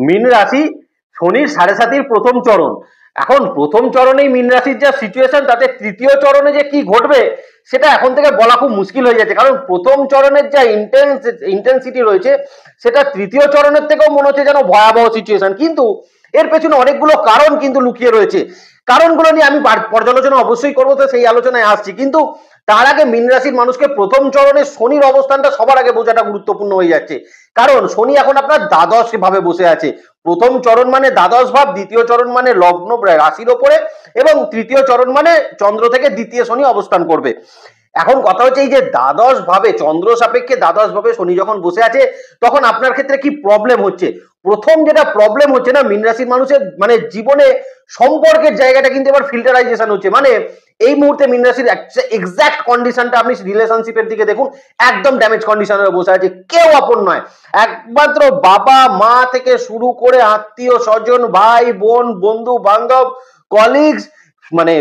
মীন রাশি, শনির 7.5 প্রথম চরণ। এখন প্রথম চরণেই মীন রাশির যা সিচুয়েশন, তাতে তৃতীয় চরণে যে কি ঘটবে সেটা এখন থেকে বলা খুব মুশকিল হয়ে যাচ্ছে। কারণ প্রথম চরণের যা ইন্টেন্সিটি রয়েছে সেটা তৃতীয় চরণের থেকেও মনে হচ্ছে যেন ভয়াবহ সিচুয়েশন। কিন্তু এর পেছনে অনেকগুলো কারণ কিন্তু লুকিয়ে রয়েছে। কারণগুলো নিয়ে আমি পর্যালোচনা অবশ্যই করবো, তো সেই আলোচনায় আসছি। কিন্তু তার আগে মীন রাশির মানুষকে প্রথম চরণে শনির অবস্থানটা সবার আগে বোঝাটা গুরুত্বপূর্ণ হয়ে যাচ্ছে। কারণ শনি এখন আপনার দ্বাদশ ভাবে বসে আছে। প্রথম চরণ মানে দ্বাদশ ভাব, দ্বিতীয় চরণ মানে লগ্ন রাশির ওপরে, এবং তৃতীয় চরণ মানে চন্দ্র থেকে দ্বিতীয় শনি অবস্থান করবে। এখন কথা হচ্ছে এই যে দ্বাদশ ভাবে, চন্দ্র সাপেক্ষে দ্বাদশ ভাবে শনি যখন বসে আছে, তখন আপনার ক্ষেত্রে কি প্রবলেম হচ্ছে? প্রথম যেটা প্রবলেম হচ্ছে না, মীন রাশির মানুষের মানে জীবনে সম্পর্কের জায়গাটা কিন্তু এবার ফিল্টারাইজেশন হচ্ছে। মানে এই মুহূর্তে মীন রাশির এক্সাক্ট কন্ডিশনটা আপনি রিলেশনশিপের দিকে দেখুন, একদম ড্যামেজ কন্ডিশনে বসে আছে। কেউ আপন নয়, একমাত্র বাবা মা থেকে শুরু করে আত্মীয় স্বজন, ভাই বোন, বন্ধু বান্ধব, কলিগস, মানে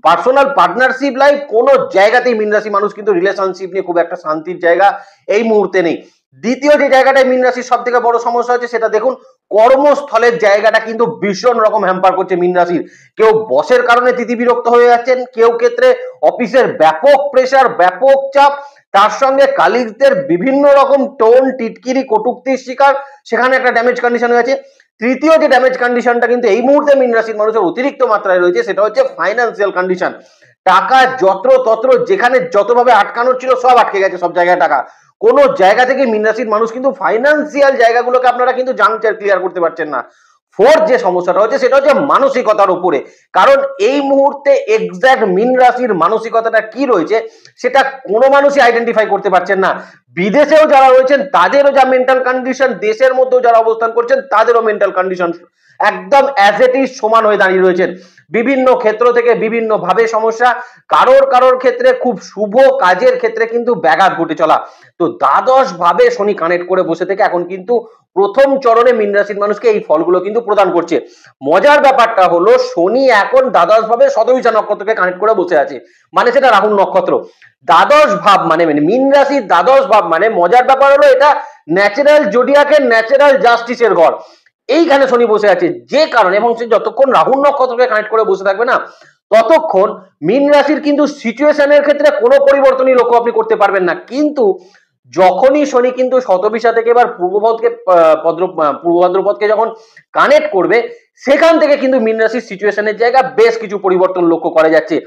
পার্সোনাল পার্টনারশিপ লাইফ, কোন জায়গাতেই মীন রাশি মানুষ কিন্তু রিলেশনশিপ নিয়ে খুব একটা শান্তির জায়গা এই মুহূর্তে নেই। দ্বিতীয় যে জায়গাটায় মীন রাশির সব থেকে বড় সমস্যা হচ্ছে সেটা দেখুন, কর্মস্থলের জায়গাটা কিন্তু ভীষণ রকম হ্যাম্পার করছে মীন রাশির। কেউ বসের কারণে তিতি বিরক্ত হয়ে যাচ্ছেন, কেউ ক্ষেত্রে অফিসের ব্যাপক প্রেসার, ব্যাপক চাপ, তার সঙ্গে কালিগদের বিভিন্ন রকম টোন, টিটকিরি, কটূক্তির শিকার, সেখানে একটা ড্যামেজ কন্ডিশন হয়ে আছে। তৃতীয় যে ড্যামেজ কন্ডিশনটা কিন্তু এই মুহূর্তে মীন রাশির মানুষের অতিরিক্ত মাত্রায় রয়েছে, সেটা হচ্ছে ফাইন্যান্সিয়াল কন্ডিশন। টাকা যত্র তত্র যেখানে যতভাবে আটকানোর ছিল সব আটকে গেছে, সব জায়গায় টাকা। কোন জায়গা থেকে মীন রাশির মানুষ কিন্তু ফাইন্যান্সিয়াল জায়গাগুলোকে আপনারা কিন্তু জাংচার ক্লিয়ার করতে পারছেন না। ফোর্থ যে সমস্যাটা হচ্ছে সেটা হচ্ছে মানসিকতার উপরে। কারণ এই মুহূর্তে এক্সাক্ট মীন রাশির মানসিকতাটা কি রয়েছে সেটা কোনো মানুষই আইডেন্টিফাই করতে পারছেন না। বিদেশেও যারা রয়েছেন তাদেরও যা মেন্টাল কন্ডিশন, দেশের মধ্যেও যারা অবস্থান করছেন তাদেরও মেন্টাল কন্ডিশন একদম অ্যাজ ইট ইজ সমান হয়ে দাঁড়িয়ে রয়েছেন। বিভিন্ন ক্ষেত্র থেকে বিভিন্ন ভাবে সমস্যা, কারোর ক্ষেত্রে খুব শুভ কাজের ক্ষেত্রে কিন্তু ব্যাঘাত ঘটে চলা। তো দ্বাদশ ভাবে শনি কানেক্ট করে বসে থেকে এখন কিন্তু প্রথম চরণে মীন রাশির মানুষকে এই ফলগুলো কিন্তু প্রদান করছে। মজার ব্যাপারটা হলো শনি এখন দ্বাদশ ভাবে শতভিষা নক্ষত্রকে কানেক্ট করে বসে আছে, মানে সেটা রাহু নক্ষত্র। দ্বাদশ ভাব মানে মীন রাশির দ্বাদশ ভাব মানে, মজার ব্যাপার হলো এটা ন্যাচারাল জোডিয়াকের ন্যাচারাল জাস্টিসের ঘর। এইখানে শনি বসে আছে যে কারণে, এবং সে যতক্ষণ রাহু নক্ষত্রকে কানেক্ট করে বসে থাকবে না ততক্ষণ মীন রাশির কিন্তু সিচুয়েশনের ক্ষেত্রে কোনো পরিবর্তনই লক্ষ্য আপনি করতে পারবেন না। কিন্তু যখনই শনি কিন্তু শতভিষা থেকে এবার পূর্ব ভাদ্রপদকে যখন কানেক্ট করবে, সেখান থেকে কিন্তু মীন রাশির সিচুয়েশনের জায়গা বেশ কিছু পরিবর্তন লক্ষ্য করা যাচ্ছে।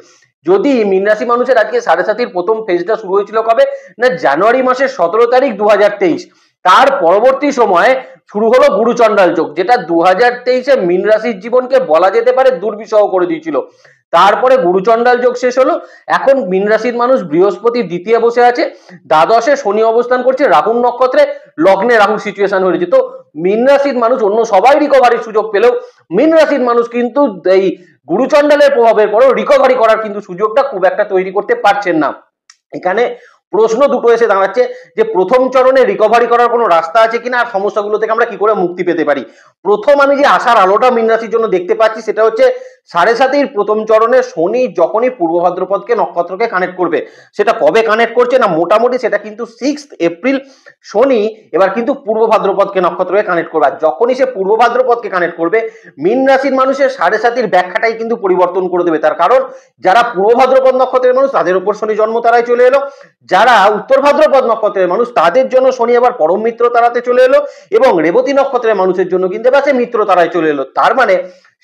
যদি মীন রাশি মানুষের আজকে 7.5 প্রথম ফেজটা শুরু হয়েছিল কবে না, জানুয়ারি মাসের 17 তারিখ 2023। তার পরবর্তী সময়ে শুরু হলো গুরুচণ্ডাল যোগ, যেটা 2023-এ মীন রাশির জীবনকে বলা যেতে পারে দুর্বিষহ করে দিয়েছিল। তারপরে গুরুচণ্ডাল যোগ শেষ হলো, এখন মীন রাশির মানুষ বৃহস্পতি দ্বিতীয় বসে আছে, দ্বাদশে শনি অবস্থান করছে, রাহু নক্ষত্রে, লগ্নে রাহুর সিচুয়েশন হয়েছে। তো মীন রাশির মানুষ অন্য সবাই রিকভারির সুযোগ পেলেও মীন রাশির মানুষ কিন্তু এই গুরুচণ্ডালের প্রভাবের পরেও রিকভারি করার কিন্তু সুযোগটা খুব একটা তৈরি করতে পারছেন না। এখানে প্রশ্ন দুটো এসে দাঁড়াচ্ছে যে প্রথম চরণে রিকভারি করার কোনো রাস্তা আছে কিনা, আর সমস্যাগুলো থেকে আমরা কি করে মুক্তি পেতে পারি। প্রথম আমি যে আশার আলোটা মীন রাশির জন্য দেখতে পাচ্ছি সেটা হচ্ছে 7.5 প্রথম চরণে শনি যখনই পূর্ব ভাদ্রপদকে নক্ষত্রকে কানেক্ট করবে, সেটা কবে কানেক্ট করছে না, মোটামুটি সেটা কিন্তু 6 এপ্রিল শনি এবার কিন্তু পূর্ব ভাদ্রপদকে নক্ষত্রকে কানেক্ট করবে। আর যখনই সে পূর্ব ভাদ্রপদকে কানেক্ট করবে, মীন রাশির মানুষের 7.5 ব্যাখ্যাটাই কিন্তু পরিবর্তন করে দেবে। তার কারণ যারা পূর্ব ভাদ্রপদ নক্ষত্রের মানুষ তাদের উপর শনি জন্ম তারায় চলে এলো, যারা উত্তর ভাদ্রপদ নক্ষত্রের মানুষ তাদের জন্য শনি আবার পরম মিত্র তারাতে চলে এলো, এবং রেবতী নক্ষত্রের মানুষের জন্য কিন্তু এবার সে মিত্র তারায় চলে এলো। তার মানে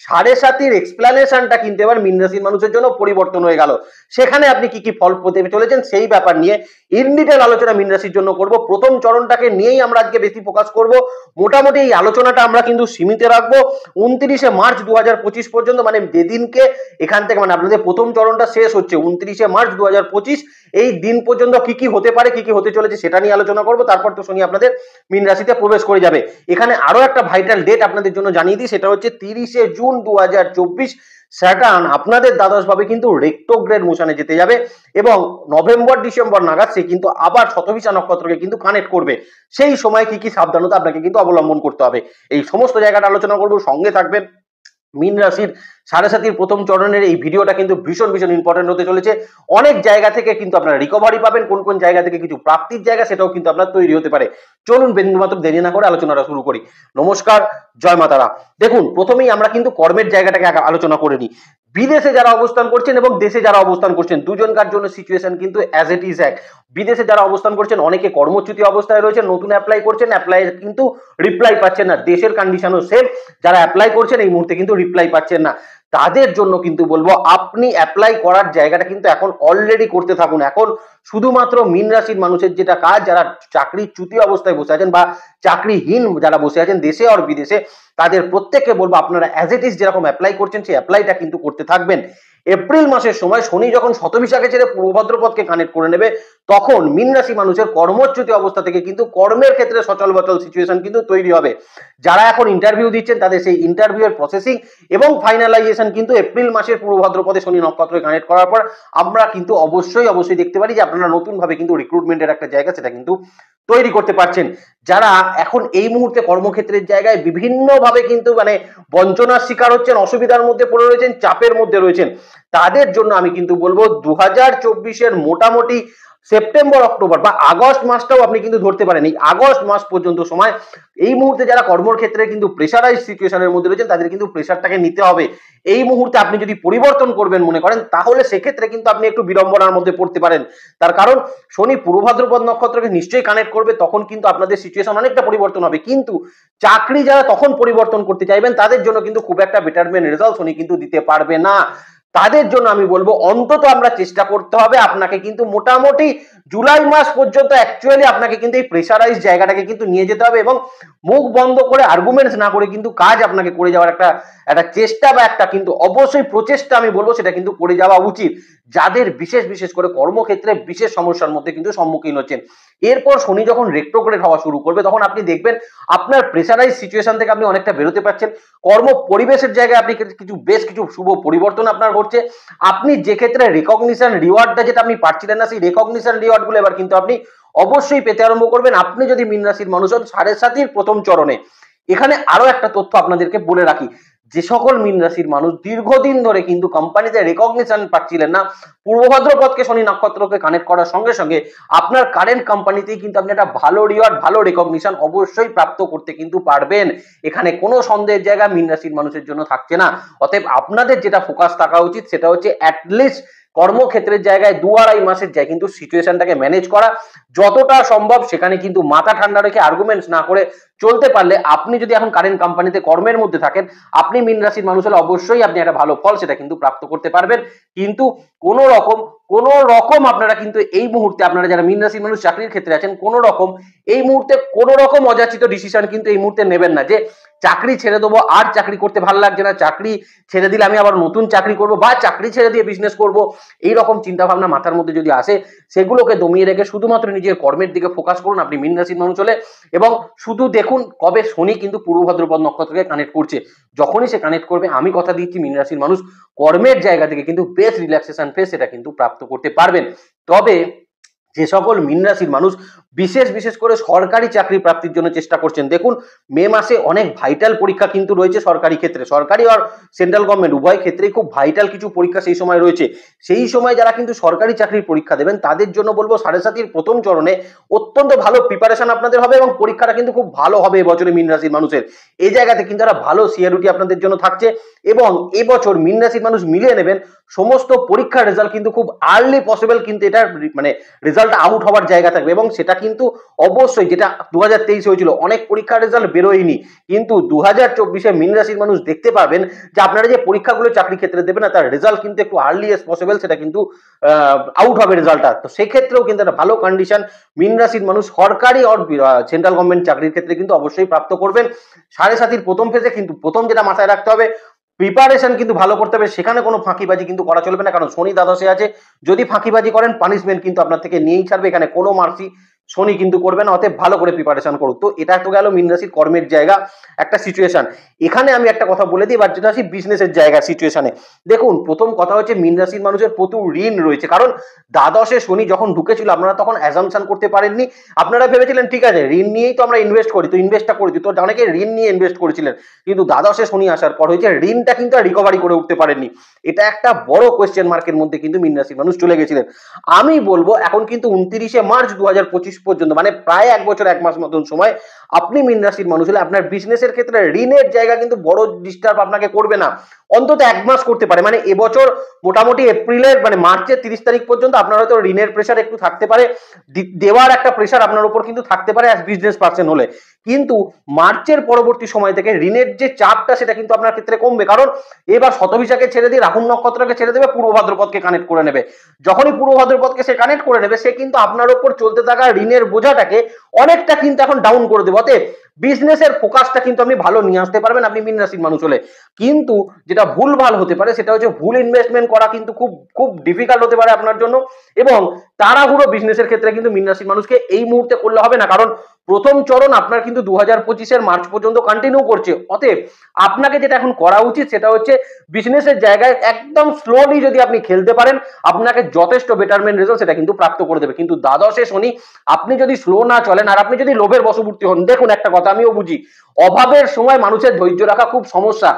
7.5 এক্সপ্লানেশনটা কিন্তু এবার মীন রাশির মানুষের জন্য পরিবর্তন হয়ে গেল। সেখানে আপনি কি কি ফল পেতে চলেছেন সেই ব্যাপার নিয়ে ইন ডিটেল আলোচনা মীন রাশির জন্য করব। প্রথম চরণটাকে নিয়েই আমরা আজকে বেশি ফোকাস করব। মোটামুটি এই আলোচনাটা আমরা কিন্তু সীমিত রাখবো 29 মার্চ 2025 পর্যন্ত, মানে যেদিনকে এখান থেকে মানে আপনাদের প্রথম চরণটা শেষ হচ্ছে 29 মার্চ 2025, এই দিন পর্যন্ত কি কি হতে পারে, কি কি হতে চলেছে সেটা নিয়ে আলোচনা করব। তারপর তো শনি আপনাদের মীন রাশিতে প্রবেশ করে যাবে। এখানে আরো একটা ভাইটাল ডেট আপনাদের জন্য জানিয়ে দিই, সেটা হচ্ছে 30 জুন 2024 স্যাটার্ন আপনাদের দ্বাদশ ভাবে কিন্তু রেট্রোগ্রেড মোশনে যেতে যাবে, এবং নভেম্বর ডিসেম্বর নাগাদ সে কিন্তু আবার শতভিষা নক্ষত্রকে কিন্তু কানেক্ট করবে। সেই সময় কি কি সাবধানতা আপনাকে কিন্তু অবলম্বন করতে হবে, এই সমস্ত জায়গাটা আলোচনা করব। সঙ্গে থাকবেন। মীন রাশির সাড়ে সাতির প্রথম চরণের এই ভিডিওটা কিন্তু ভীষণ ভীষণ ইম্পর্টেন্ট হতে চলেছে। অনেক জায়গা থেকে কিন্তু আপনারা রিকভারি পাবেন, কোন কোন জায়গা থেকে কিছু প্রাপ্তির জায়গা সেটাও কিন্তু আপনার তৈরি হতে পারে। চলুন বিন্দুমাত্র দেরি না করে আলোচনাটা শুরু করি। নমস্কার, জয় মাতারা। দেখুন, প্রথমেই আমরা কিন্তু কর্মের জায়গাটাকে আলোচনা করে নিই। বিদেশে যারা অবস্থান করছেন এবং দেশে যারা অবস্থান করছেন দুজনকার জন্য সিচুয়েশন কিন্তু অ্যাজ ইট ইজ এক। বিদেশে যারা অবস্থান করছেন অনেকে কর্মচ্যুতি অবস্থায় রয়েছেন, নতুন অ্যাপ্লাই করছেন, অ্যাপ্লাই কিন্তু রিপ্লাই পাচ্ছেন না। দেশের কন্ডিশনও সেম, যারা অ্যাপ্লাই করছেন এই মুহূর্তে কিন্তু রিপ্লাই পাচ্ছেন না। তাদের জন্য কিন্তু বলবো আপনি অ্যাপ্লাই করার জায়গাটা কিন্তু এখন অলরেডি করতে থাকুন। এখন শুধুমাত্র মীন রাশির মানুষের যেটা কাজ, যারা চাকরির চ্যুতি অবস্থায় বসে আছেন বা চাকরিহীন যারা বসে আছেন দেশে আর বিদেশে, তাদের প্রত্যেককে বলবো আপনারা অ্যাজ ইট ইজ যেরকম অ্যাপ্লাই করছেন সেই অ্যাপ্লাইটা কিন্তু করতে থাকবেন। এপ্রিল মাসের সময় শনি যখন শতভিসাকে ছেড়ে পূর্বভাদ্রপদকে কানেক্ট করে নেবে, তখন মীন রাশি মানুষের কর্মচ্যুতি অবস্থা থেকে কিন্তু কর্মের ক্ষেত্রে সচল বচল সিচুয়েশন কিন্তু তৈরি হবে। যারা এখন ইন্টারভিউ দিচ্ছেন তাদের সেই ইন্টারভিউ এর প্রসেসিং এবং ফাইনালাইজেশন কিন্তু এপ্রিল মাসের পূর্বভাদ্রপদে শনি নক্ষত্রে কানেক্ট করার পর আমরা কিন্তু অবশ্যই দেখতে পারি যে আপনারা নতুন ভাবে কিন্তু রিক্রুটমেন্টের একটা জায়গা সেটা কিন্তু তৈরি করতে পারছেন। যারা এখন এই মুহূর্তে কর্মক্ষেত্রের জায়গায় বিভিন্ন ভাবে কিন্তু বঞ্চনার শিকার হচ্ছেন, অসুবিধার মধ্যে পড়ে রয়েছেন, চাপের মধ্যে রয়েছেন, তাদের জন্য আমি কিন্তু বলবো 2024-এর মোটামুটি সেপ্টেম্বর অক্টোবর বা আগস্ট মাসটাও আপনি কিন্তু ধরতে পারেন। এই আগস্ট মাস পর্যন্ত সময় এই মুহূর্তে যারা কর্মক্ষেত্রে কিন্তু প্রেসারাইজ সিচুয়েশনের মধ্যে রয়েছেন তাদের কিন্তু প্রেসারটাকে নিতে হবে। এই মুহূর্তে আপনি যদি পরিবর্তন করবেন মনে করেন, তাহলে সেক্ষেত্রে কিন্তু আপনি একটু বিড়ম্বনার মধ্যে পড়তে পারেন। তার কারণ শনি পূর্বভাদ্রপদ নক্ষত্রকে নিশ্চয়ই কানেক্ট করবে, তখন কিন্তু আপনাদের সিচুয়েশন অনেকটা পরিবর্তন হবে। কিন্তু চাকরি যারা তখন পরিবর্তন করতে চাইবেন তাদের জন্য কিন্তু খুব একটা বেটারমেন্ট রেজাল্ট শনি কিন্তু দিতে পারবে না। তাদের জন্য আমি বলবো অন্তত আমরা চেষ্টা করতে হবে, আপনাকে কিন্তু মোটামুটি জুলাই মাস পর্যন্ত অ্যাকচুয়ালি আপনাকে কিন্তু এই প্রেসারাইজ জায়গাটাকে কিন্তু নিয়ে যেতে হবে এবং মুখ বন্ধ করে আর্গুমেন্টস না করে কিন্তু কাজ আপনাকে করে যাওয়ার একটা চেষ্টা বা একটা কিন্তু অবশ্যই প্রচেষ্টা আমি বলবো সেটা কিন্তু করে যাওয়া উচিত। যাদের বিশেষ করে কর্মক্ষেত্রে বিশেষ সমস্যার মধ্যে কিন্তু সম্মুখীন হচ্ছেন। এরপর শনি যখন রেট্রোগ্রেড হওয়া শুরু করবে তখন আপনি দেখবেন আপনার প্রেসারাইজ সিচুয়েশন থেকে আপনি অনেকটা বেরোতে পারছেন। কর্ম পরিবেশের জায়গায় আপনি বেশ কিছু শুভ পরিবর্তন আপনার ঘটছে। আপনি যে ক্ষেত্রে রেকগনিশন রিওয়ার্ডটা যেটা আপনি পাচ্ছিলেন না, সেই রেকগনিশন রিওয়ার্ড গুলো এবার কিন্তু আপনি অবশ্যই পেতে আরম্ভ করবেন। আপনি যদি মীন রাশির মানুষ হন সাড়ে সাতির প্রথম চরণে। এখানে আরো একটা তথ্য আপনাদেরকে বলে রাখি, যে সকল মীন রাশির মানুষ দীর্ঘদিন ধরে কিন্তু কোম্পানিতে রেকগনিশন পাচ্ছিলেন না, পূর্বভাদ্রপদকে শনি নক্ষত্রকে কানেক্ট করার সঙ্গে সঙ্গে আপনার কারেন্ট কোম্পানিতেই কিন্তু আপনি একটা ভালো রিওয়ার্ড ভালো রেকগনিশন অবশ্যই প্রাপ্ত করতে কিন্তু পারবেন। এখানে কোনো সন্দেহের জায়গা মীন রাশির মানুষের জন্য থাকছে না। অতএব আপনাদের যেটা ফোকাস থাকা উচিত সেটা হচ্ছে অ্যাটলিস্ট কর্মক্ষেত্রের জায়গায় 2-2.5 মাসের যায় কিন্তু সিচুয়েশনটাকে ম্যানেজ করা, যতটা সম্ভব সেখানে কিন্তু মাথা ঠান্ডা রেখে আর্গুমেন্টস না করে চলতে পারলে, আপনি যদি এখন কারেন্ট কোম্পানিতে কর্মের মধ্যে থাকেন, আপনি মীন রাশির মানুষ হলে অবশ্যই আপনি একটা ভালো ফল সেটা কিন্তু প্রাপ্ত করতে পারবেন। কিন্তু কোনো রকম আপনারা কিন্তু এই মুহূর্তে, আপনারা যারা মীন রাশির মানুষ চাকরির ক্ষেত্রে আছেন, এই মুহূর্তে কোনো রকম অযাচিত ডিসিশন কিন্তু এই মুহূর্তে নেবেন না যে চাকরি ছেড়ে দেবো, আর চাকরি করতে ভালো লাগছে না, চাকরি ছেড়ে দিলে আমি আবার নতুন চাকরি করব বা চাকরি ছেড়ে দিয়ে বিজনেস করব। এই রকম চিন্তা ভাবনা মাথার মধ্যে যদি আসে, সেগুলোকে দমিয়ে রেখে শুধুমাত্র নিজের কর্মের দিকে ফোকাস করুন আপনি মীন রাশির মানুষ হলে। এবং শুধু দেখুন কবে শনি কিন্তু পূর্বভাদ্রপদ নক্ষত্রকে কানেক্ট করছে। যখনই সে কানেক্ট করবে, আমি কথা দিচ্ছি মীন রাশির মানুষ কর্মের জায়গা থেকে কিন্তু বেস্ট রিল্যাক্সেশন ফেস এটা কিন্তু প্রাপ্ত করতে পারবেন। তবে যে সকল মীন রাশির মানুষ বিশেষ করে সরকারি চাকরি প্রাপ্তির জন্য চেষ্টা করছেন, দেখুন মে মাসে অনেক ভাইটাল পরীক্ষা কিন্তু রয়েছে সরকারি ক্ষেত্রে, সরকারি আর সেন্ট্রাল গভর্নমেন্ট উভয় ক্ষেত্রেই খুব ভাইটাল কিছু পরীক্ষা সেই সময় রয়েছে। সেই সময় যারা কিন্তু সরকারি চাকরির পরীক্ষা দেবেন তাদের জন্য বলবো সাড়ে সাতির প্রথম চরণে অত্যন্ত ভালো প্রিপারেশন আপনাদের হবে এবং পরীক্ষাটা কিন্তু খুব ভালো হবে এবছরে মীন রাশির মানুষের। এই জায়গাতে কিন্তু একটা ভালো সিকিউরিটি আপনাদের জন্য থাকছে এবং এবছর মীন রাশির মানুষ মিলিয়ে নেবেন সমস্ত পরীক্ষার রেজাল্ট কিন্তু খুব আর্লি পসিবল কিন্তু এটা রেজাল্ট আউট হওয়ার জায়গা থাকবে। এবং সেটা কিন্তু অবশ্যই, যেটা 2023 হয়েছিল অনেক পরীক্ষার রেজাল্ট বেরোয়নি, কিন্তু 2024-এ মীন রাশির মানুষ দেখতে পাবেন যে আপনারা যে পরীক্ষাগুলো চাকরি ক্ষেত্রে দেবেন না তার রেজাল্ট কিন্তু একটু আর্লি এস পসিবল সেটা কিন্তু আউট হবে রেজাল্টটা। তো সেক্ষেত্রেও কিন্তু একটা ভালো কন্ডিশন মীন রাশির মানুষ সরকারি আর সেন্ট্রাল গভর্নমেন্ট চাকরির ক্ষেত্রে কিন্তু অবশ্যই প্রাপ্ত করবেন। সাড়ে সাতির প্রথম ফেজে কিন্তু প্রথম যেটা মাথায় রাখতে হবে, প্রিপারেশন কিন্তু ভালো করতে হবে, সেখানে কোনো ফাঁকিবাজি কিন্তু করা চলবে না, কারণ শনি দ্বাদশে আছে। যদি ফাঁকিবাজি করেন পানিশমেন্ট কিন্তু আপনার থেকে নিয়েই ছাড়বে, এখানে কোনো মার্সি শনি কিন্তু করবে না, অতএব ভালো করে প্রিপারেশন করুক। তো এটা তো গেল মীন রাশির কর্মের জায়গা একটা সিচুয়েশন। এখানে আমি একটা কথা বলে দিই, এবার যেটা আসি বিজনেসের জায়গা সিচুয়েশনে। দেখুন, প্রথম কথা হচ্ছে মীন রাশির মানুষের প্রচুর ঋণ রয়েছে, কারণ দ্বাদশে শনি যখন ঢুকেছিল আপনারা তখন অ্যাজাম্পশন করতে পারেননি। আপনারা ভেবেছিলেন ঠিক আছে ঋণ নিয়েই তো আমরা ইনভেস্ট করি, তো ইনভেস্টটা করেছি, তো অনেকে ঋণ নিয়ে ইনভেস্ট করেছিলেন, কিন্তু দ্বাদশে শনি আসার পর হয়েছে ঋণটা কিন্তু আর রিকভারি করে উঠতে পারেননি। এটা একটা বড় কোয়েশ্চেন মার্কের মধ্যে কিন্তু মীন রাশির মানুষ চলে গেছিলেন। আমি বলবো এখন কিন্তু 29শে মার্চ 2025 পর্যন্ত, মানে প্রায় 1 বছর 1 মাস মতন সময়, আপনি মীন রাশির মানুষ হলে আপনার বিজনেসের ক্ষেত্রে ঋণের জায়গা কিন্তু বড় ডিস্টার্ব আপনাকে করবে না, অন্তত 1 মাস করতে পারে। মানে এবছর মোটামুটি এপ্রিলের মানে মার্চের 30 তারিখ পর্যন্ত আপনার হয়তো ঋণের প্রেশার একটু থাকতে পারে, দেওয়ার একটা প্রেশার আপনার উপর কিন্তু থাকতে পারে অ্যাজ বিজনেস পার্সন হলে, কিন্তু মার্চের পরবর্তী সময় থেকে ঋণের যে চাপটা সেটা কিন্তু আপনার ক্ষেত্রে কমবে। কারণ এবার শতভিসাকে ছেড়ে দিয়ে রাহু নক্ষত্রকে ছেড়ে দেবে, পূর্ব ভাদ্রপদকে কানেক্ট করে নেবে। যখনই পূর্ব ভাদ্রপদকে সে কানেক্ট করে নেবে, সে কিন্তু আপনার উপর চলতে থাকা ঋণের বোঝাটাকে অনেকটা কিন্তু এখন ডাউন করে দেবে। অতএব বিজনেসের ফোকাসটা কিন্তু আপনি ভালো নিয়ে আসতে পারবেন আপনি মীন রাশির মানুষ হলে। কিন্তু যেটা ভুল ভাল হতে পারে সেটা হচ্ছে ভুল ইনভেস্টমেন্ট করা কিন্তু খুব খুব ডিফিকাল্ট হতে পারে আপনার জন্য, এবং তাড়াহুড়ো বিজনেসের ক্ষেত্রে কিন্তু মীন রাশির মানুষকে এই মুহূর্তে করলে হবে না, কারণ প্রথম চরণ আপনার কিন্তু 2025-এর মার্চ পর্যন্ত কন্টিনিউ করছে। অতএব আপনাকে যেটা এখন করা উচিত সেটা হচ্ছে বিজনেসের জায়গায় একদম স্লোলি যদি আপনি খেলতে পারেন, আপনাকে যথেষ্ট বেটারমেন্ট রেজাল্ট সেটা কিন্তু প্রাপ্ত করে দেবে। কিন্তু দ্বাদশে শনি আপনি যদি স্লো না চলেন আর আপনি যদি লোভের বশবর্তী হন, দেখুন একটা কথা আমিও বুঝি, অভাবের সময় মানুষের ধৈর্য রাখা খুব সমস্যা।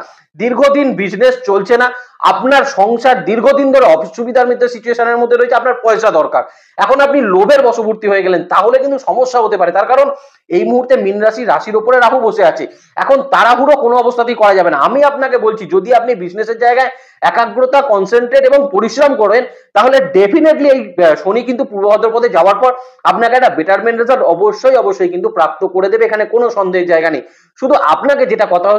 দীর্ঘদিন বিজনেস চলছে না, আপনার সংসার দীর্ঘদিন ধরে অসুবিধার মধ্যে সিচুয়েশনের মধ্যে রয়েছে, আপনার পয়সা দরকার, এখন আপনি লোভের বশবর্তী হয়ে গেলেন, তাহলে কিন্তু সমস্যা হতে পারে। তার কারণ এই মুহূর্তে মীন রাশির উপরে রাহু বসে আছে, এখন তাড়াহুড়ো কোনো অবস্থাতেই করা যাবে না। আমি আপনাকে বলছি যদি আপনি বিজনেসের জায়গায় একাগ্রতা, কনসেন্ট্রেট এবং পরিশ্রম করেন, তাহলে ডেফিনেটলি এই শনি কিন্তু পূর্ব ভাদ্রপদে যাওয়ার পর আপনাকে একটা বেটারমেন্ট রেজাল্ট অবশ্যই কিন্তু প্রাপ্ত করে দেবে, এখানে কোনো সন্দেহের জায়গা নেই। শুধু আপনাকে যেটা কথা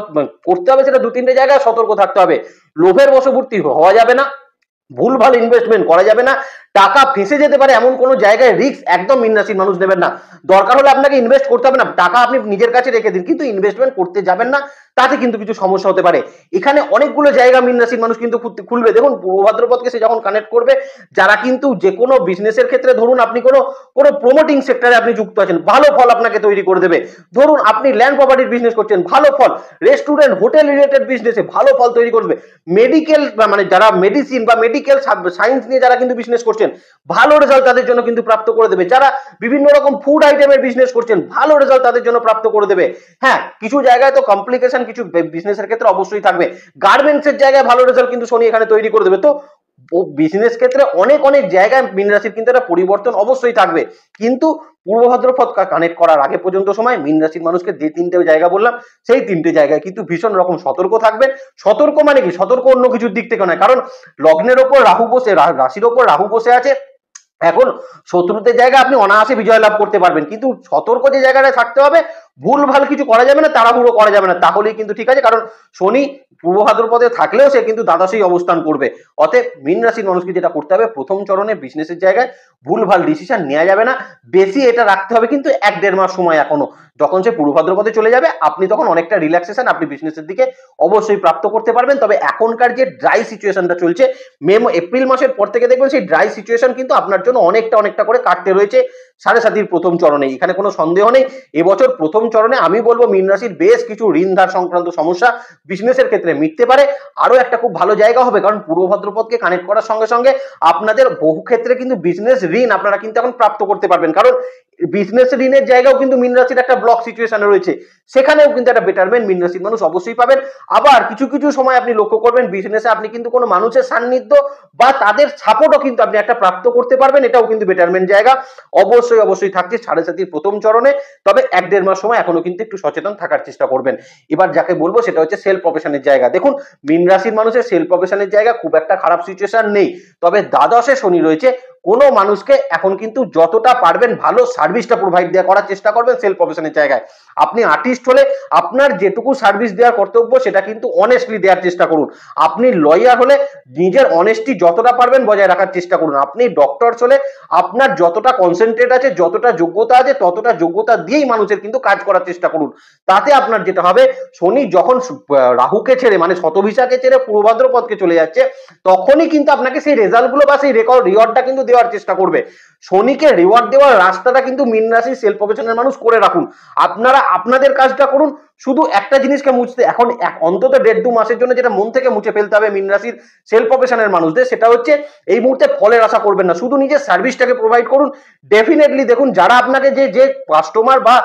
করতে হবে সেটা 2-3টে জায়গায় সতর্ক থাকতে হবে। লোভের বশবর্তী হওয়া যাবে না, ভুলভাল ইনভেস্টমেন্ট করা যাবে না, টাকা ফেসে যেতে পারে এমন কোনো জায়গায় রিস্ক একদম মীন রাশির মানুষ নেবেন না। দরকার হলে আপনাকে ইনভেস্ট করতে হবে না, টাকা আপনি নিজের কাছে রেখে দিন, কিন্তু ইনভেস্টমেন্ট করতে যাবেন না, তাতে কিন্তু কিছু সমস্যা হতে পারে। এখানে অনেকগুলো জায়গা মীন রাশির মানুষ কিন্তু খুলবে। দেখুন পূর্ব ভাদ্রপদকে সে যখন কানেক্ট করবে, যারা কিন্তু যে কোনো বিজনেসের ক্ষেত্রে, ধরুন আপনি কোনো প্রমোটিং সেক্টরে আপনি যুক্ত আছেন, ভালো ফল আপনাকে তৈরি করে দেবে। ধরুন আপনি ল্যান্ড প্রপার্টির বিজনেস করছেন, ভালো ফল, রেস্টুরেন্ট হোটেল রিলেটেড বিজনেসে ভালো ফল তৈরি করবে। মেডিকেল মানে যারা মেডিসিন বা মেডিকেল সায়েন্স নিয়ে যারা কিন্তু বিজনেস করছেন, ভালো রেজাল্ট তাদের জন্য কিন্তু প্রাপ্ত করে দেবে। যারা বিভিন্ন রকম ফুড আইটেমের বিজনেস করছেন, ভালো রেজাল্ট তাদের জন্য প্রাপ্ত করে দেবে। হ্যাঁ, কিছু জায়গায় তো কমপ্লিকেশন কিছু বিজনেসের ক্ষেত্রে অবশ্যই থাকবে, গার্মেন্টস এর জায়গায় ভালো রেজাল্ট কিন্তু শনি এখানে তৈরি করে দেবে। তো বিজনেস ক্ষেত্রে অনেক জায়গায় মীন রাশির কিন্তু একটা পরিবর্তন অবশ্যই থাকবে, কিন্তু পূর্ব ভাদ্রপদ কানেক্ট করার আগে পর্যন্ত সময় মীন রাশির মানুষকে যে 3টে জায়গা বললাম, সেই 3টে জায়গায় কিন্তু ভীষণ রকম সতর্ক থাকবেন। সতর্ক মানে কি, সতর্ক অন্য কিছুর দিক থেকে নয়, কারণ লগ্নের ওপর রাহু বসে, রাশির ওপর রাহু বসে আছে, এখন শত্রুদের জায়গায় আপনি অনায়াসে বিজয় লাভ করতে পারবেন, কিন্তু সতর্ক যে জায়গাটায় থাকতে হবে, ভুল ভাল কিছু করা যাবে না, তাড়াহুড়ো করা যাবে না, তাহলেই কিন্তু ঠিক আছে। কারণ শনি পূর্ব ভাদ্রপদে থাকলেও সে কিন্তু দ্বাদশেই অবস্থান করবে। অতএব মীন রাশির মানুষকে যেটা করতে হবে, প্রথম চরণে বিজনেসের জায়গায় ভুল ভাল ডিসিশন নেওয়া যাবে না, বেশি এটা রাখতে হবে কিন্তু 1-1.5 মাস সময় এখনো। যখন সে পূর্ব ভাদ্রপদে চলে যাবে, আপনি তখন অনেকটা রিল্যাক্সেশন আপনি বিজনেসের দিকে অবশ্যই প্রাপ্ত করতে পারবেন। তবে এখনকার যে ড্রাই সিচুয়েশনটা চলছে, এপ্রিল মাসের পর থেকে দেখবেন সেই ড্রাই সিচুয়েশন কিন্তু আপনার জন্য অনেকটা করে কাটতে রয়েছে সাড়ে সাতির প্রথম চরণে, এখানে কোনো সন্দেহ নেই। এবছর প্রথম চরণে আমি বলবো মীন রাশির বেশ কিছু ঋণ ধার সংক্রান্ত সমস্যা বিজনেসের ক্ষেত্রে মিটতে পারে। আরো একটা খুব ভালো জায়গা হবে, কারণ পূর্ব ভাদ্রপদকে কানেক্ট করার সঙ্গে সঙ্গে আপনাদের বহু ক্ষেত্রে কিন্তু বিজনেস ঋণ আপনারা কিন্তু এখন প্রাপ্ত করতে পারবেন, কারণ বিজনেস ঋণের জায়গাও কিন্তু মীন রাশির একটা ব্লক সিচুয়েশনে রয়েছে, সেখানেও কিন্তু একটা বেটারমেন্ট মীন রাশির মানুষ অবশ্যই পাবেন। আবার কিছু সময় আপনি লক্ষ্য করবেন বিজনেসে আপনি কিন্তু কোনো মানুষের সান্নিধ্য বা তাদের সাপোর্টও কিন্তু আপনি একটা প্রাপ্ত করতে পারবেন, এটাও কিন্তু বেটারমেন্ট জায়গা অবশ্যই থাকছে সাড়ে সাতির প্রথম চরণে। তবে 1-1.5 মাস সময় এখনো কিন্তু একটু সচেতন থাকার চেষ্টা করবেন। এবার যাকে বলবো সেটা হচ্ছে সেলফ প্রফেশনের জায়গা। দেখুন মীন রাশির মানুষের সেলফ প্রফেশনের জায়গা খুব একটা খারাপ সিচুয়েশন নেই, তবে দ্বাদশে শনি রয়েছে, কোনো মানুষকে এখন কিন্তু যতটা পারবেন ভালো সার্ভিসটা প্রোভাইড দেওয়া করার চেষ্টা করবেন সেলফ প্রফেশনের জায়গায়। আপনি আর্টিস্ট হলে আপনার যেটুকু সার্ভিস দেওয়ার কর্তব্য সেটা কিন্তু অনেস্টলি দেওয়ার চেষ্টা করুন। আপনি লয়ার হলে নিজের অনেস্টি যতটা পারবেন বজায় রাখার চেষ্টা করুন। আপনি ডক্টরস হলে আপনার যতটা কনসেন্ট্রেট আছে, যতটা যোগ্যতা আছে, ততটা যোগ্যতা দিয়েই মানুষের কিন্তু কাজ করার চেষ্টা করুন। তাতে আপনার যেটা হবে, শনি যখন রাহুকে ছেড়ে মানে শতভিসাকে ছেড়ে পূর্ব ভাদ্রপদকে চলে যাচ্ছে, তখনই কিন্তু আপনাকে সেই রেজাল্টগুলো বা সেই রিওয়ার্ডটা কিন্তু দেওয়ার চেষ্টা করবে। শনিকে রিওয়ার্ড দেওয়ার রাস্তাটা কিন্তু মীন রাশির সেলফ প্রফেশনের মানুষ করে রাখুন। আপনারা আপনাদের কাজটা করুন, শুধু একটা জিনিসকে মুছতে এখন অন্তত 1.5-2 মাসের জন্য যেটা মন থেকে মুছে ফেলতে হবে মীন রাশির সেলফ প্রফেশনের মানুষদের, সেটা হচ্ছে এই মুহূর্তে ফলের আশা করবেন না, শুধু নিজের সার্ভিসটাকে প্রোভাইড করুন। ডেফিনেটলি দেখুন, যারা আপনাকে যে কাস্টমার বা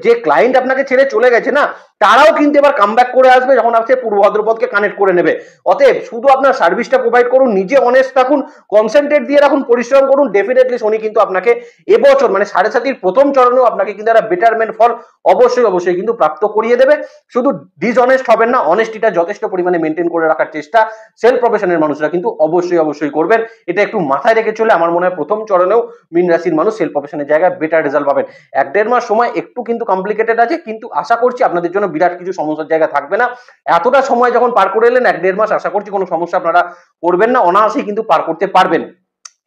যে ক্লায়েন্ট আপনাকে ছেড়ে চলে গেছে না, তারাও কিন্তু এবার কামব্যাক করে আসবে যখন আপনি পূর্ব ভাদ্রপদকে কানেক্ট করে নেবে। অতএব শুধু আপনার সার্ভিসটা প্রোভাইড করুন, নিজে অনেস্ট থাকুন, কনসেন্ট্রেট দিয়ে রাখুন, পরিশ্রম করুন। ডেফিনেটলি শনি কিন্তু আপনাকে এবছর মানে 7.5 প্রথম চরণেও আপনাকে কিন্তু একটা বেটারমেন্ট ফল অবশ্যই কিন্তু প্রাপ্ত করিয়ে দেবে। শুধু ডিসঅনেস্ট হবেন না, অনেস্টিটা যথেষ্ট পরিমাণে মেনটেন করে রাখার চেষ্টা সেলফ প্রফেশনের মানুষরা কিন্তু অবশ্যই করবেন। এটা একটু মাথায় রেখে চলে আমার মনে হয় প্রথম চরণেও মীন রাশির মানুষ সেলফ প্রফেশনের জায়গায় বেটার রেজাল্ট পাবেন। 1-1.5 মাস সময় একটু কিন্তু কমপ্লিকেটেড আছে, কিন্তু আশা করছি আপনাদের জন্য বিরাট কিছু সমস্যার জায়গা থাকবে না। এতটা সময় যখন পার করে এলেন 1-1.5 মাস, আশা করছি কোনো সমস্যা আপনারা করবেন না, অনায়াসেই কিন্তু পার করতে পারবেন।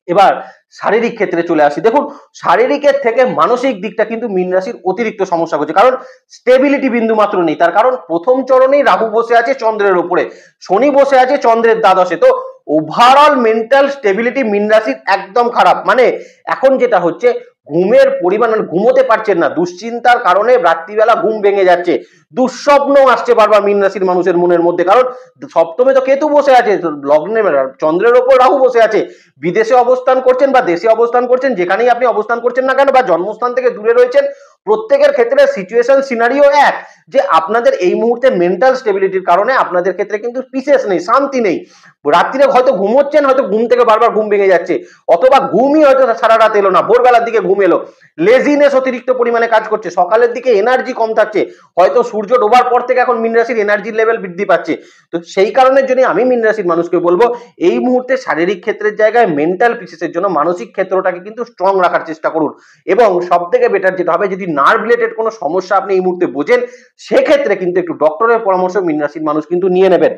এবার শারীরিক ক্ষেত্রে চলে আসি। দেখুন, শারীরিকের থেকে মানসিক দিকটা কিন্তু মীন রাশির অতিরিক্ত সমস্যা করছে, কারণ স্টেবিলিটি বিন্দু মাত্র নেই। তার কারণ প্রথম চরণেই রাহু বসে আছে চন্দ্রের উপরে, শনি বসে আছে চন্দ্রের দ্বাদশে। তো ওভারঅল মেন্টাল স্টেবিলিটি মীন রাশির একদম খারাপ। মানে এখন যেটা হচ্ছে, ঘুমের পরিমাণ মানে ঘুমোতে পারছেন না, দুশ্চিন্তার কারণে রাত্রিবেলা ঘুম ভেঙে যাচ্ছে, দুঃস্বপ্ন আসছে বারবার মীন রাশির মানুষের মনের মধ্যে। কারণ সপ্তমে তো কেতু বসে আছে, লগ্নে চন্দ্রের ওপর রাহু বসে আছে। বিদেশে অবস্থান করছেন বা দেশে অবস্থান করছেন, যেখানেই আপনি অবস্থান করছেন না কেন, বা জন্মস্থান থেকে দূরে রয়েছেন, প্রত্যেকের ক্ষেত্রে সিচুয়েশন সিনারিও এক, যে আপনাদের এই মুহূর্তে মেন্টাল স্টেবিলিটির কারণে আপনাদের ক্ষেত্রে কিন্তু পিসেস নেই, শান্তি নেই। রাত্রিরে হয়তো ঘুমোচ্ছেন, হয়তো ঘুম থেকে বারবার ঘুম ভেঙে যাচ্ছে, অথবা ঘুমই হয়তো সারা রাত এলো না, ভোরবেলার দিকে ঘুম এলো, লেজিনেস অতিরিক্ত পরিমাণে কাজ করছে, সকালের দিকে এনার্জি কম থাকছে, হয়তো সূর্য ডোবার পর থেকে এখন মীন রাশির এনার্জি লেভেল বৃদ্ধি পাচ্ছে। তো সেই কারণের জন্য আমি মীন রাশির মানুষকে বলবো, এই মুহূর্তে শারীরিক ক্ষেত্রের জায়গায় মেন্টাল পিসেসের জন্য মানসিক ক্ষেত্রটাকে কিন্তু স্ট্রং রাখার চেষ্টা করুন। এবং সব থেকে বেটার যেটা হবে, যদি নার্ভ রিলেটেড কোনো সমস্যা আপনি এই মুহূর্তে বোঝেন, সেক্ষেত্রে কিন্তু একটু ডক্টরের পরামর্শ মীন রাশির মানুষ কিন্তু নিয়ে নেবেন।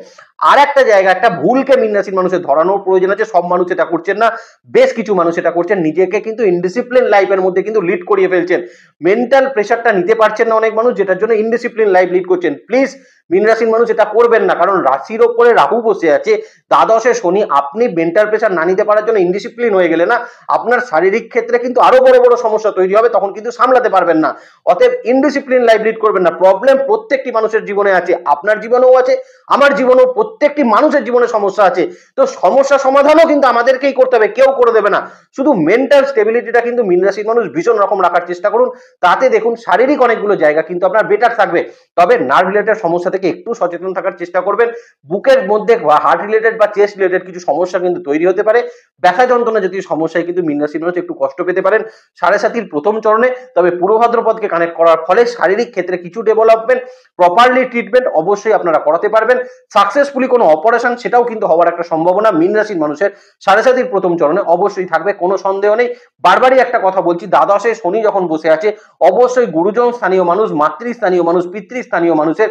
আর একটা জায়গা, একটা ভুলকে মীন রাশির মানুষের ধরানোর প্রয়োজন আছে, সব মানুষ এটা করছেন না, বেশ কিছু মানুষ এটা করছেন, নিজেকে কিন্তু ইনডিসিপ্লিন লাইফের মধ্যে কিন্তু লিড করিয়ে ফেলছেন। মেন্টাল প্রেশারটা নিতে পারছেন না অনেক মানুষ, যেটার জন্য ইনডিসিপ্লিন লাইফ লিড করছেন। প্লিজ মীন রাশির মানুষ এটা করবেন না, কারণ রাশির ওপরে রাহু বসে আছে, দ্বাদশে শনি, আপনি মেন্টাল প্রেশার না নিতে পারার জন্য ইনডিসিপ্লিন হয়ে গেলে না, আপনার শারীরিক ক্ষেত্রে কিন্তু আরো বড় বড় সমস্যা তৈরি হবে, তখন কিন্তু সামলাতে পারবেন না। অতএব ইনডিসিপ্লিন লাইফ লিড করবেন না। প্রবলেম প্রত্যেকটি মানুষের জীবনে আছে, আপনার জীবনেও আছে, আমার জীবনেও, প্রত্যেকটি মানুষের জীবনে সমস্যা আছে। তো সমস্যা সমাধানও কিন্তু আমাদেরকেই করতে হবে, কেউ করে দেবে না। শুধু মেন্টাল স্টেবিলিটিটা কিন্তু মীন রাশির মানুষ ভীষণ রকম রাখার চেষ্টা করুন, তাতে দেখুন শারীরিক অনেকগুলো জায়গা কিন্তু আপনার বেটার থাকবে। তবে নার্ভ রিলেটেড সমস্যা থেকে একটু সচেতন থাকার চেষ্টা করবেন। বুকের মধ্যে বা হার্ট রিলেটেড বা চেস্ট রিলেটেড কিছু সমস্যা কিন্তু তৈরি হতে পারে, ব্যথা যন্ত্রণা জাতীয় সমস্যায় কিন্তু মীন রাশির মানুষ একটু কষ্ট পেতে পারেন 7.5 প্রথম চরণে। তবে পূর্ব ভাদ্রপদকে কানেক্ট করার ফলে শারীরিক ক্ষেত্রে কিছু ডেভেলপমেন্ট, প্রপারলি ট্রিটমেন্ট অবশ্যই আপনারা করাতে পারবেন। সাকসেসফুলি কোনো অপারেশন, সেটাও কিন্তু হওয়ার একটা সম্ভাবনা মীন রাশির মানুষের 7.5 প্রথম চরণে অবশ্যই থাকবে, কোনো সন্দেহ নেই। বারবারই একটা কথা বলছি, দ্বাদশে শনি যখন বসে আছে, অবশ্যই গুরুজন স্থানীয় মানুষ, মাতৃস্থানীয় মানুষ, পিতৃস্থানীয় মানুষের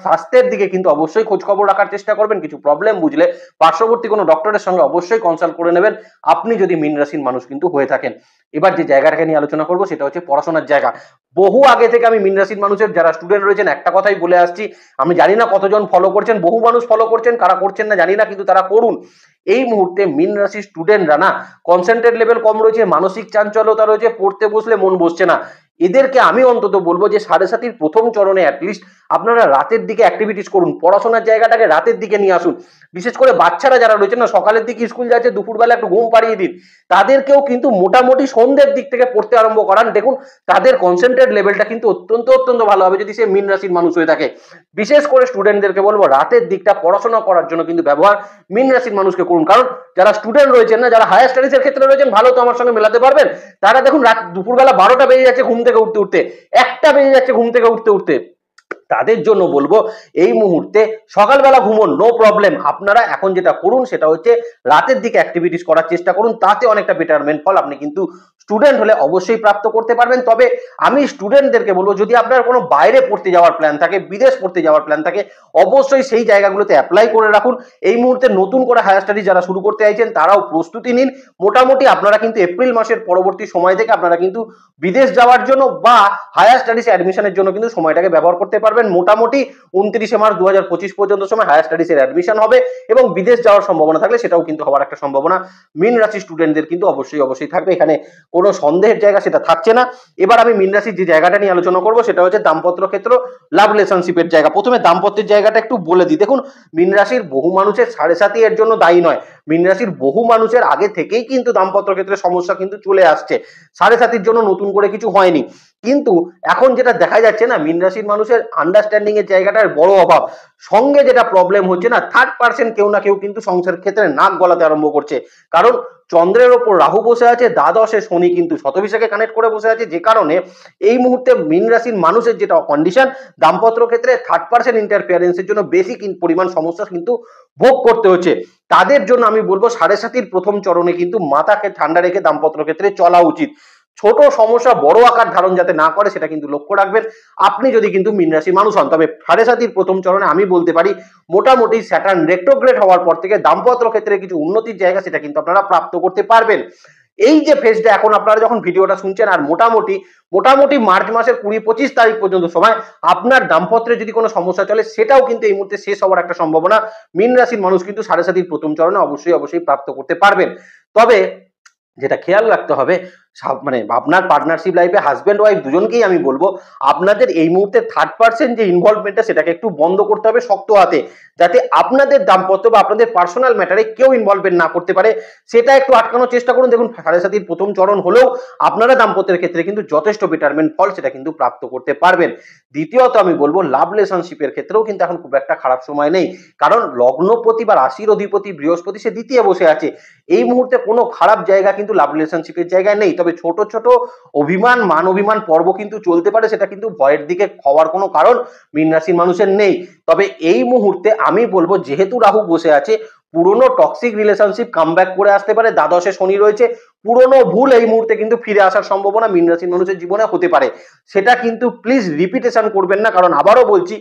স্বাস্থ্যের দিকে কিন্তু অবশ্যই খোঁজ খবর রাখার চেষ্টা করবেন। কিছু প্রবলেম বুঝলে পার্শ্ববর্তী কোনো ডক্টরের সঙ্গে অবশ্যই কনসাল্ট করে নেবেন, আপনি যদি মীন রাশির মানুষ কিন্তু হয়ে থাকেন। এবার যে জায়গাটাকে নিয়ে আলোচনা করবো সেটা হচ্ছে পড়াশোনার জায়গা। বহু আগে থেকে আমি মীন রাশির মানুষের যারা স্টুডেন্ট রয়েছেন একটা কথাই বলে আসছি, আমি জানি না কতজন ফলো করছেন, বহু মানুষ ফলো করছেন, কারা করছেন না জানি না, কিন্তু তারা করুন। এই মুহূর্তে মীন রাশির স্টুডেন্টরা না, কনসেন্ট্রেট লেভেল কম রয়েছে, মানসিক চাঞ্চল্যতা রয়েছে, পড়তে বসলে মন বসছে না। এদেরকে আমি অন্তত বলবো যে 7.5 প্রথম চরণে অ্যাটলিস্ট আপনারা রাতের দিকে অ্যাক্টিভিটিস করুন, পড়াশোনার জায়গাটাকে রাতের দিকে নিয়ে আসুন। বিশেষ করে বাচ্চারা যারা রয়েছে না, সকালের দিকে স্কুল যাচ্ছে, দুপুরবেলা একটু ঘুম পাড়িয়ে দিন, তাদেরকেও কিন্তু মোটামুটি সন্ধ্যের দিক থেকে পড়তে আরম্ভ করান। দেখুন তাদের কনসেন্ট্রেট লেভেলটা কিন্তু অত্যন্ত ভালো হবে যদি সে মীন রাশির মানুষ হয়ে থাকে। বিশেষ করে স্টুডেন্টদেরকে বলবো রাতের দিকটা পড়াশোনা করার জন্য কিন্তু ব্যবহার মীন রাশির মানুষকে করুন। কারণ যারা স্টুডেন্ট রয়েছেন না, যারা হায়ার স্টাডিজের ক্ষেত্রে রয়েছেন, ভালো তো আমার সঙ্গে মেলাতে পারবেন, তারা দেখুন রাত দুপুরবেলা 12টা বেজে যাচ্ছে ঘুম থেকে উঠতে উঠতে, 1টা বেজে যাচ্ছে ঘুম থেকে উঠতে উঠতে, তাদের জন্য বলবো এই মুহূর্তে সকালবেলা ঘুমোন, নো প্রবলেম। আপনারা এখন যেটা করুন সেটা হচ্ছে রাতের দিকে অ্যাক্টিভিটিস করার চেষ্টা করুন, তাতে অনেকটা বেটারমেন্ট ফল আপনি কিন্তু স্টুডেন্ট হলে অবশ্যই প্রাপ্ত করতে পারবেন। তবে আমি স্টুডেন্টদেরকে বলবো, যদি আপনার কোনো বাইরে পড়তে যাওয়ার প্ল্যান থাকে, বিদেশ পড়তে যাওয়ার প্ল্যান থাকে, অবশ্যই সেই জায়গাগুলোতে অ্যাপ্লাই করে রাখুন। এই মুহূর্তে নতুন করে হায়ার স্টাডি যারা শুরু করতে চাইছেন তারাও প্রস্তুতি নিন। মোটামুটি আপনারা কিন্তু এপ্রিল মাসের পরবর্তী সময় থেকে আপনারা কিন্তু বিদেশ যাওয়ার জন্য বা হায়ার স্টাডিজে অ্যাডমিশনের জন্য কিন্তু সময়টাকে ব্যবহার করতে পারবেন। মোটামুটি 29 মার্চ 2025 পর্যন্ত সময় হায়ার স্টাডিজের অ্যাডমিশন হবে এবং বিদেশ যাওয়ার সম্ভাবনা থাকলে সেটাও কিন্তু হওয়ার একটা সম্ভাবনা মীন রাশি স্টুডেন্টদের কিন্তু অবশ্যই থাকবে। এখানে কোনো সন্দেহের জায়গা সেটা থাকছে না। এবার আমি মীন রাশির যে জায়গাটা নিয়ে আলোচনা করবো সেটা হচ্ছে দাম্পত্য ক্ষেত্র, লাভ রিলেশনশিপের জায়গা। প্রথমে দাম্পত্যের জায়গাটা একটু বলে দিই। দেখুন, মীন রাশির বহু মানুষের 7.5 এর জন্য দায়ী নয়। মীন রাশির বহু মানুষের আগে থেকেই কিন্তু দাম্পত্য ক্ষেত্রে সমস্যা কিন্তু চলে আসছে, 7.5 জন্য নতুন করে কিছু হয়নি। কিন্তু এখন যেটা দেখা যাচ্ছে না, মীন রাশির মানুষের আন্ডারস্ট্যান্ডিং এর জায়গাটার বড় অভাব। সঙ্গে যেটা প্রবলেম হচ্ছে না, থার্ড পার্সন কেউ না কেউ কিন্তু সংসার ক্ষেত্রে নাক গলাতে আরম্ভ করছে। কারণ চন্দ্রের ওপর রাহু বসে আছে, দ্বাদশে শনি কিন্তু শতভিষেকে কানেক্ট করে বসে আছে, যে কারণে এই মুহূর্তে মীন রাশির মানুষের যেটা কন্ডিশন, দাম্পত্য ক্ষেত্রে থার্ড পার্সন ইন্টারফিয়ারেন্সের জন্য বেশি পরিমাণ সমস্যা কিন্তু ভোগ করতে হচ্ছে। তাদের জন্য আমি বলবো 7.5 প্রথম চরণে কিন্তু মাথাকে ঠান্ডা রেখে দাম্পত্য ক্ষেত্রে চলা উচিত। ছোট সমস্যা বড় আকার ধারণ যাতে না করে সেটা কিন্তু লক্ষ্য রাখবেন আপনি যদি কিন্তু মীন রাশির মানুষ হন। তবে 7.5 প্রথম চরণে আমি বলতে পারি মোটামুটি স্যাটার্ন রেট্রোগ্রেড হওয়ার পর থেকে দাম্পত্য ক্ষেত্রে কিছু উন্নতির জায়গা সেটা কিন্তু আপনারা প্রাপ্ত করতে পারবেন। এই যে ফেজটা এখন আপনারা যখন ভিডিওটা শুনছেন, আর মোটামুটি মার্চ মাসের 20-25 তারিখ পর্যন্ত সময় আপনার দাম্পত্যে যদি কোনো সমস্যা চলে সেটাও কিন্তু এই মুহূর্তে শেষ হওয়ার একটা সম্ভাবনা মীন রাশির মানুষ কিন্তু 7.5 প্রথম চরণে অবশ্যই প্রাপ্ত করতে পারবেন। তবে যেটা খেয়াল রাখতে হবে, মানে আপনার পার্টনারশিপ লাইফে হাজব্যান্ড ওয়াইফ দুজনকেই আমি বলবো আপনাদের এই মুহূর্তে থার্ড পার্সন যে ইনভলভমেন্টটা সেটাকে একটু বন্ধ করতে হবে শক্ত হাতে, যাতে আপনাদের দাম্পত্য বা আপনাদের পার্সোনাল ম্যাটারে কেউ ইনভলভমেন্ট না করতে পারে, সেটা একটু আটকানোর চেষ্টা করুন। দেখুন, 7.5 প্রথম চরণ হলেও আপনারা দাম্পত্যের ক্ষেত্রে কিন্তু যথেষ্ট বেটারমেন্ট ফল সেটা কিন্তু প্রাপ্ত করতে পারবেন। দ্বিতীয়ত আমি বলবো লাভ রিলেশনশিপের ক্ষেত্রেও কিন্তু এখন খুব একটা খারাপ সময় নেই, কারণ লগ্নপতি বা রাশির অধিপতি বৃহস্পতি সে দ্বিতীয় বসে আছে। এই মুহূর্তে কোনো খারাপ জায়গা কিন্তু লাভ রিলেশনশিপের জায়গায় নেই। তবে ছোট ছোট অভিমান মান অভিমান পর্ব কিন্তু চলতে পারে, সেটা কিন্তু ভয়ের দিকে হওয়ার কোনো কারণ মীন রাশির মানুষের নেই। তবে এই মুহূর্তে আমি বলবো যেহেতু রাহু বসে আছে, পুরনো টক্সিক রিলেশনশিপ কামব্যাক করে আসতে পারে, দ্বাদশে শনি রয়েছে, পুরনো ভুল এই মুহূর্তে কিন্তু ফিরে আসার সম্ভাবনা মীন রাশির মানুষের জীবনে হতে পারে। সেটা কিন্তু প্লিজ রিপিটেশন করবেন না, কারণ আবারও বলছি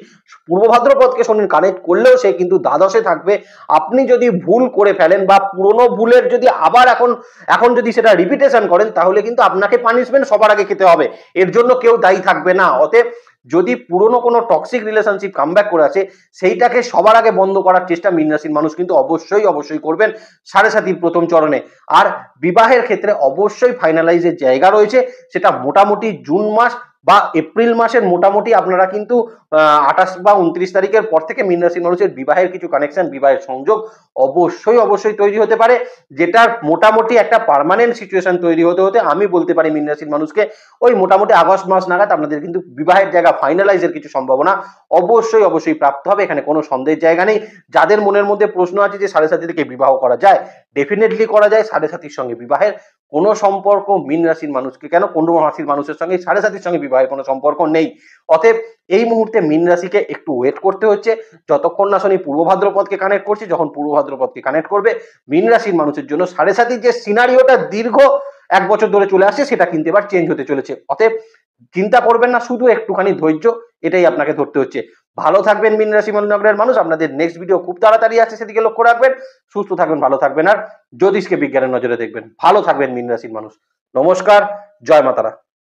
পূর্ব ভাদ্রপদকে শনি কানেক্ট করলেও সে কিন্তু দ্বাদশে থাকবে। আপনি যদি ভুল করে ফেলেন বা পুরনো ভুলের যদি আবার এখন যদি সেটা রিপিটেশন করেন তাহলে কিন্তু আপনাকে পানিশমেন্ট সবার আগে খেতে হবে, এর জন্য কেউ দায়ী থাকবে না। অতএব যদি পুরনো কোনো টক্সিক রিলেশনশিপ কামব্যাক করে আছে সেইটাকে সবার আগে বন্ধ করার চেষ্টা মীন রাশির মানুষ কিন্তু অবশ্যই করবেন 7.5 প্রথম চরণে। আর বিবাহের ক্ষেত্রে অবশ্যই ফাইনালাইজের জায়গা রয়েছে, সেটা মোটামুটি জুন মাস বা এপ্রিল মাসের মোটামুটি আপনারা কিন্তু 28 বা 29 তারিখের পর থেকে মীন রাশির মানুষের বিবাহের কিছু কানেকশন, বিবাহের সংযোগ অবশ্যই তৈরি হতে পারে, যেটার মোটামুটি একটা পার্মানেন্ট সিচুয়েশন তৈরি হতে আমি বলতে পারি মীন রাশির মানুষকে ওই মোটামুটি আগস্ট মাস নাগাদ আপনাদের কিন্তু বিবাহের জায়গা ফাইনালাইজের কিছু সম্ভাবনা অবশ্যই প্রাপ্ত হবে। এখানে কোনো সন্দেহের জায়গা নেই। যাদের মনের মধ্যে প্রশ্ন আছে যে 7.5 থেকে বিবাহ করা যায়, ডেফিনেটলি করা যায়। 7.5 সঙ্গে বিবাহের কোনো সম্পর্ক মীন রাশির মানুষকে কেন, কোনো রাশির মানুষের সঙ্গে 7.5 সঙ্গে বিবাহের কোনো সম্পর্ক নেই। অতএব এই মুহূর্তে মীন রাশিকে একটু ওয়েট করতে হচ্ছে যতক্ষণ না শনি পূর্ব ভাদ্রপদকে কানেক্ট করছে। যখন পূর্ব ভাদ্রপদকে কানেক্ট করবে মীন রাশির মানুষের জন্য 7.5 যে সিনারিওটা দীর্ঘ 1 বছর ধরে চলে আসছে সেটা কিন্তু এবার চেঞ্জ হতে চলেছে। অতএব চিন্তা করবেন না, শুধু একটুখানি ধৈর্য, এটাই আপনাকে ধরতে হচ্ছে। ভালো থাকবেন মীন রাশি লগ্নের মানুষ। আপনাদের নেক্সট ভিডিও খুব তাড়াতাড়ি আসছে, সেদিকে লক্ষ্য রাখবেন। সুস্থ থাকবেন, ভালো থাকবেন, আর জ্যোতিষকে বিজ্ঞানের নজরে দেখবেন। ভালো থাকবেন মীন রাশির মানুষ। নমস্কার, জয় মাতারা।